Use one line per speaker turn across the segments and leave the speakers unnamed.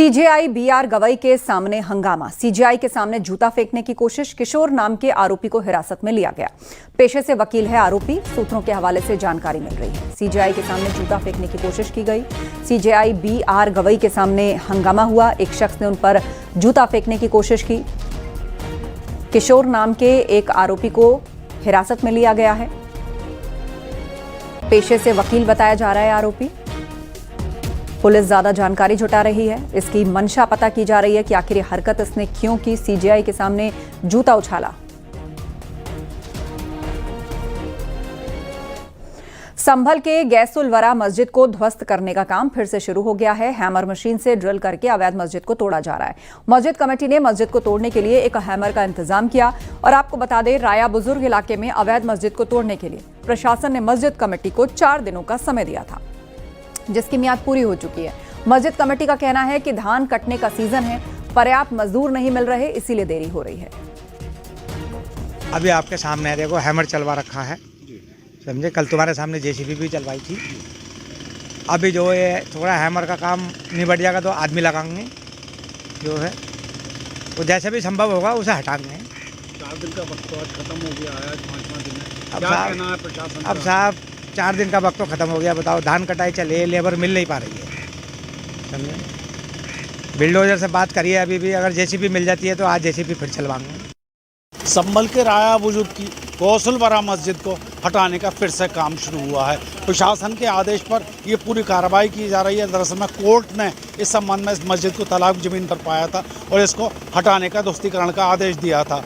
CJI BR Gavai के सामने हंगामा। सीजेआई के सामने जूता फेंकने की कोशिश। किशोर नाम के आरोपी को हिरासत में लिया गया। पेशे से वकील है आरोपी। सूत्रों के हवाले से जानकारी मिल रही है। सीजेआई के सामने जूता फेंकने की कोशिश की गई। सीजेआई बीआर गवई के सामने हंगामा हुआ। एक शख्स ने उन पर जूता फेंकने की कोशिश की। किशोर नाम के एक आरोपी को हिरासत में लिया गया है। पेशे से वकील बताया जा रहा है आरोपी। पुलिस ज्यादा जानकारी जुटा रही है। इसकी मंशा पता की जा रही है कि आखिर ये हरकत इसने क्यों की। सीजेआई के सामने जूता उछाला। संभल के गैसुलवरा मस्जिद को ध्वस्त करने का काम फिर से शुरू हो गया है। हैमर मशीन से ड्रिल करके अवैध मस्जिद को तोड़ा जा रहा है। मस्जिद कमेटी ने मस्जिद को तोड़ने के लिए एक हैमर का इंतजाम किया। और आपको बता दें, राया बुजुर्ग इलाके में अवैध मस्जिद को तोड़ने के लिए प्रशासन ने मस्जिद कमेटी को 4 दिनों का समय दिया था, जिसकी मियाद पूरी हो चुकी है। मस्जिद कमेटी का कहना है कि धान कटने का सीजन है, पर्याप्त मजदूर नहीं मिल रहे, इसीलिए देरी हो रही है।
अभी आपके सामने देखो हैमर चलवा रखा है, समझे। कल तुम्हारे सामने जेसीबी भी चलवाई थी। अभी जो ये थोड़ा हैमर का काम निबट जाएगा तो आदमी लगाएंगे, जो है वो जैसे भी संभव होगा उसे हटाएंगे।
4 दिन का वक्त तो आज खत्म हो गया है, 5वां दिन है। क्या कहना है प्रशासन?
अब साहब 4 दिन का वक्त तो खत्म हो गया। बताओ, धान कटाई चले, लेबर मिल नहीं पा रही है, समझे। बिल्डोजर से बात करिए अभी भी, अगर जेसीबी मिल जाती है तो आज जेसीबी फिर चलवाएंगे।
संभल के राया बुजुर्ग की गौसुलवरा मस्जिद को हटाने का फिर से काम शुरू हुआ है। प्रशासन के आदेश पर ये पूरी कार्रवाई की जा रही है। दरअसल में कोर्ट ने इस संबंध में इस मस्जिद को तलाक ज़मीन पर पाया था और इसको हटाने का ध्वस्तीकरण का आदेश दिया था।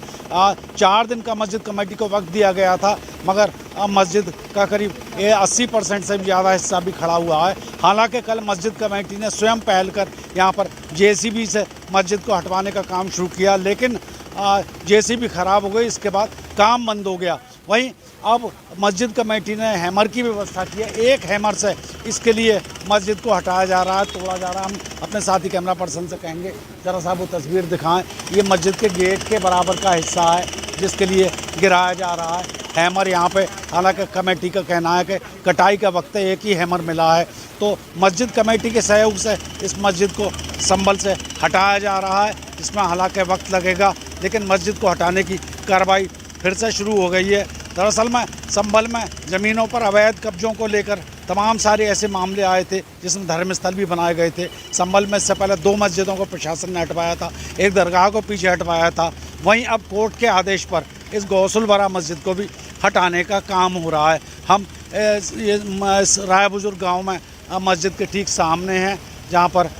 4 दिन का मस्जिद कमेटी को वक्त दिया गया था, मगर मस्जिद का करीब 80% से ज़्यादा हिस्सा भी खड़ा हुआ है। हालांकि कल मस्जिद कमेटी ने स्वयं पहल कर यहाँ पर जेसीबी से मस्जिद को हटवाने का काम शुरू किया, लेकिन जेसीबी खराब हो गई। इसके बाद काम बंद हो गया। वहीं अब मस्जिद कमेटी ने हैमर की व्यवस्था की है। एक हैमर से इसके लिए मस्जिद को हटाया जा रहा है, तोड़ा जा रहा है। हम अपने साथी कैमरा पर्सन से कहेंगे ज़रा साहब वो तस्वीर दिखाएं। ये मस्जिद के गेट के बराबर का हिस्सा है जिसके लिए गिराया जा रहा है हैमर यहाँ पे। हालांकि कमेटी का कहना है कि कटाई का वक्त एक ही हैमर मिला है, तो मस्जिद कमेटी के सहयोग से इस मस्जिद को संभल से हटाया जा रहा है। इसमें हालांकि वक्त लगेगा, लेकिन मस्जिद को हटाने की कार्रवाई फिर से शुरू हो गई है। दरअसल में संभल में ज़मीनों पर अवैध कब्जों को लेकर तमाम सारे ऐसे मामले आए थे जिसमें धर्मस्थल भी बनाए गए थे। संभल में इससे पहले 2 मस्जिदों को प्रशासन ने हटवाया था, एक दरगाह को पीछे हटवाया था। वहीं अब कोर्ट के आदेश पर इस गौसुलवरा मस्जिद को भी हटाने का काम हो रहा है। हम राया बुजुर्ग गाँव में मस्जिद के ठीक सामने हैं, जहाँ पर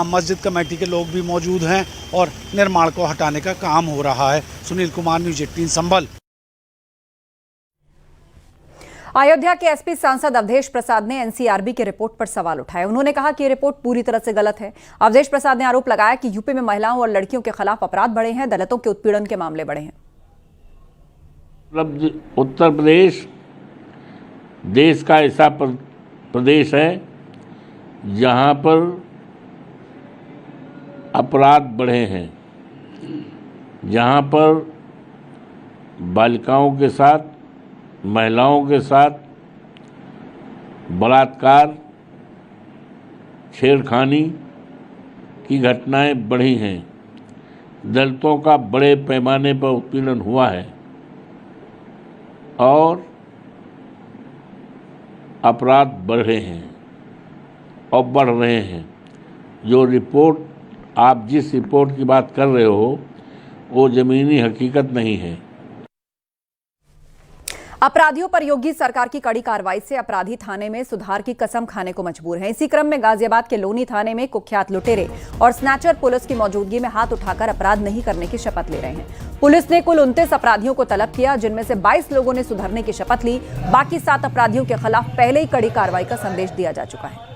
मस्जिद कमेटी के लोग भी मौजूद हैं और निर्माण को हटाने का काम हो रहा है। सुनील कुमार, न्यूज़ 18 संभल।
अयोध्या के एसपी सांसद अवधेश प्रसाद ने एनसीआरबी की रिपोर्ट पर सवाल उठाए। उन्होंने कहा कि ये रिपोर्ट पूरी तरह से गलत है। अवधेश प्रसाद ने आरोप लगाया कि यूपी में महिलाओं और लड़कियों के खिलाफ अपराध बढ़े हैं, दलितों के उत्पीड़न के मामले बढ़े हैं।
उत्तर प्रदेश देश का ऐसा प्रदेश है जहां पर अपराध बढ़े हैं, जहां पर बालिकाओं के साथ, महिलाओं के साथ बलात्कार, छेड़खानी की घटनाएं बढ़ी हैं। दलितों का बड़े पैमाने पर उत्पीड़न हुआ है और अपराध बढ़ रहे हैं और बढ़ रहे हैं। जो रिपोर्ट, आप जिस रिपोर्ट की बात कर रहे हो, वो ज़मीनी हकीकत नहीं है।
अपराधियों पर योगी सरकार की कड़ी कार्रवाई से अपराधी थाने में सुधार की कसम खाने को मजबूर हैं। इसी क्रम में गाजियाबाद के लोनी थाने में कुख्यात लुटेरे और स्नैचर पुलिस की मौजूदगी में हाथ उठाकर अपराध नहीं करने की शपथ ले रहे हैं। पुलिस ने कुल 29 अपराधियों को तलब किया, जिनमें से 22 लोगों ने सुधरने की शपथ ली। बाकी 7 अपराधियों के खिलाफ पहले ही कड़ी कार्रवाई का संदेश दिया जा चुका है।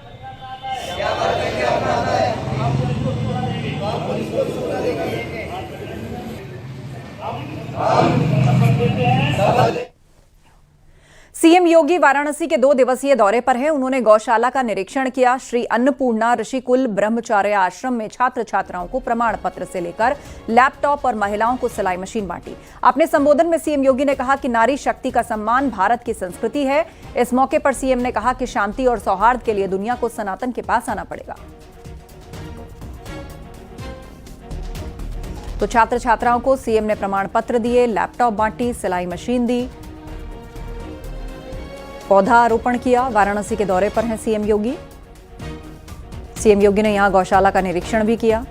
सीएम योगी वाराणसी के 2 दिवसीय दौरे पर हैं। उन्होंने गौशाला का निरीक्षण किया। श्री अन्नपूर्णा ऋषिकुल ब्रह्मचार्य आश्रम में छात्र छात्राओं को प्रमाण पत्र से लेकर लैपटॉप और महिलाओं को सिलाई मशीन बांटी। अपने संबोधन में सीएम योगी ने कहा कि नारी शक्ति का सम्मान भारत की संस्कृति है। इस मौके पर सीएम ने कहा कि शांति और सौहार्द के लिए दुनिया को सनातन के पास आना पड़ेगा। तो छात्र छात्राओं को सीएम ने प्रमाण पत्र दिए, लैपटॉप बांटी, सिलाई मशीन दी, पौधारोपण किया। वाराणसी के दौरे पर हैं सीएम योगी। सीएम योगी ने यहां गौशाला का निरीक्षण भी किया।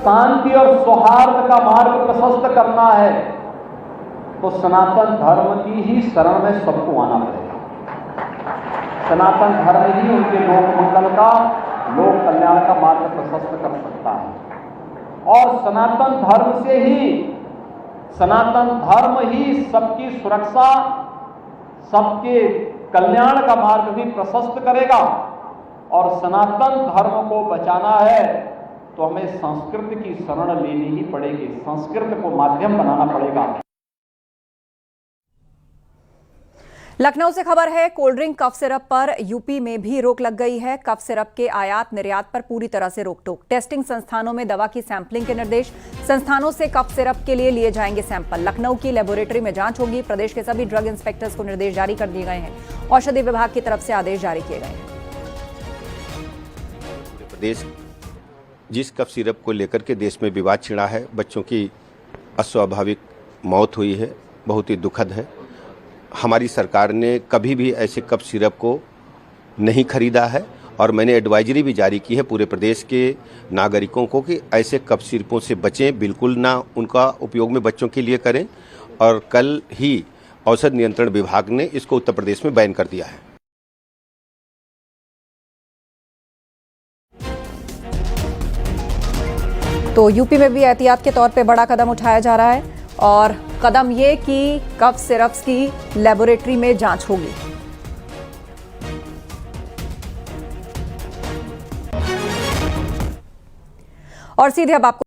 शांति और सौहार्द का मार्ग प्रशस्त करना है तो सनातन धर्म की ही शरण में सबको आना पड़ेगा। सनातन धर्म ही उनके लोक मंगल का, लोक कल्याण का मार्ग प्रशस्त कर सकता है और सनातन धर्म ही सबकी सुरक्षा, सबके कल्याण का मार्ग भी प्रशस्त करेगा। और सनातन धर्म को बचाना है तो हमें संस्कृत की शरण लेनी ही पड़ेगी, संस्कृत को माध्यम बनाना पड़ेगा।
लखनऊ से खबर है, कोल्ड ड्रिंक कफ सिरप पर यूपी में भी रोक लग गई है। कफ सिरप के आयात निर्यात पर पूरी तरह से रोक टोक। टेस्टिंग संस्थानों में दवा की सैंपलिंग के निर्देश। संस्थानों से कफ सिरप के लिए जाएंगे सैंपल। लखनऊ की लेबोरेटरी में जांच होगी। प्रदेश के सभी ड्रग इंस्पेक्टर्स को निर्देश जारी कर दिए गए हैं। औषधि विभाग की तरफ से आदेश जारी किए गए हैं।
प्रदेश जिस कफ सिरप को लेकर के देश में विवाद छिड़ा है, बच्चों की अस्वाभाविक मौत हुई है, बहुत ही दुखद है। हमारी सरकार ने कभी भी ऐसे कफ सिरप को नहीं खरीदा है और मैंने एडवाइजरी भी जारी की है पूरे प्रदेश के नागरिकों को कि ऐसे कफ सिरपों से बचें, बिल्कुल ना उनका उपयोग में बच्चों के लिए करें। और कल ही औषध नियंत्रण विभाग ने इसको उत्तर प्रदेश में बैन कर दिया है।
तो यूपी में भी एहतियात के तौर पे बड़ा कदम उठाया जा रहा है और कदम ये कि कफ सिरप्स की लेबोरेटरी में जांच होगी। और सीधे अब आपको